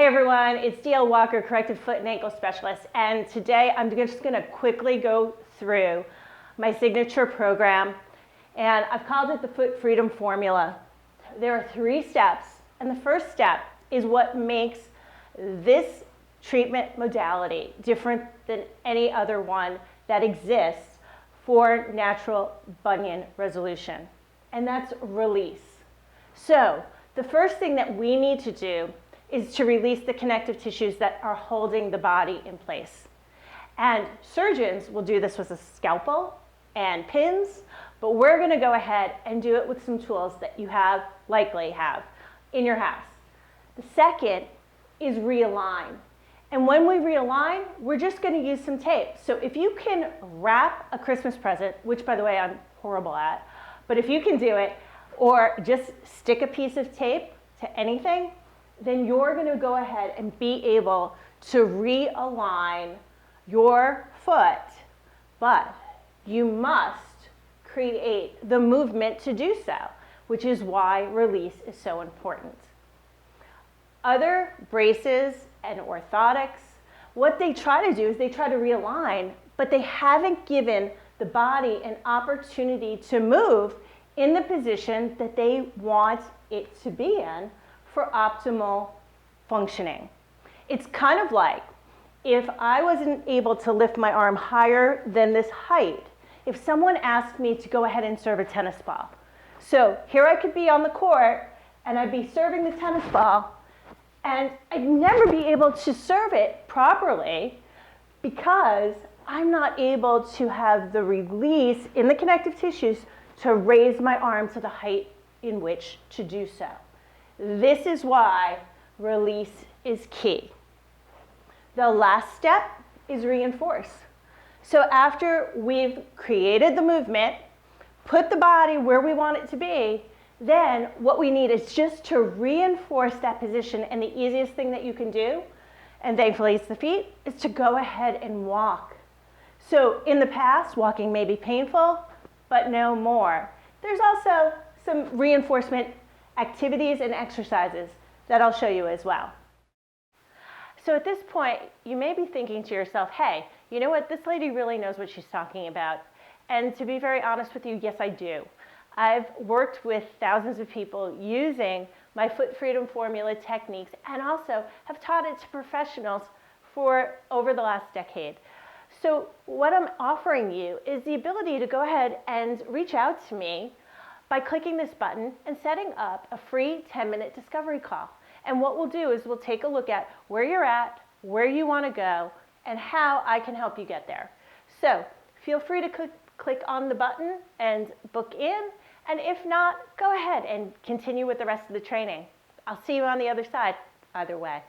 Hey everyone, it's DL Walker, Corrective Foot and Ankle Specialist, and today I'm just going to quickly go through my signature program, and I've called it the Foot Freedom Formula. There are 3 steps, and the first step is what makes this treatment modality different than any other one that exists for natural bunion resolution, and that's release. So the first thing that we need to do is to release the connective tissues that are holding the body in place. And surgeons will do this with a scalpel and pins, but we're going to go ahead and do it with some tools that you likely have in your house. The second is realign. And when we realign, we're just going to use some tape. So if you can wrap a Christmas present, which by the way I'm horrible at, but if you can do it, or just stick a piece of tape to anything, then you're going to go ahead and be able to realign your foot, but you must create the movement to do so, which is why release is so important. Other braces and orthotics, what they try to do is they try to realign, but they haven't given the body an opportunity to move in the position that they want it to be in for optimal functioning. It's kind of like if I wasn't able to lift my arm higher than this height, if someone asked me to go ahead and serve a tennis ball. So here I could be on the court and I'd be serving the tennis ball and I'd never be able to serve it properly because I'm not able to have the release in the connective tissues to raise my arm to the height in which to do so. This is why release is key. The last step is reinforce. So after we've created the movement, put the body where we want it to be, then what we need is just to reinforce that position. And the easiest thing that you can do, and thankfully it's the feet, is to go ahead and walk. So in the past, walking may be painful, but no more. There's also some reinforcement activities and exercises that I'll show you as well. So at this point, you may be thinking to yourself, hey, you know what, this lady really knows what she's talking about. And to be very honest with you, yes, I do. I've worked with thousands of people using my Foot Freedom Formula techniques and also have taught it to professionals for over the last decade. So what I'm offering you is the ability to go ahead and reach out to me by clicking this button and setting up a free 10-minute discovery call. And what we'll do is we'll take a look at where you're at, where you want to go, and how I can help you get there. So feel free to click on the button and book in, and if not, go ahead and continue with the rest of the training. I'll see you on the other side, either way.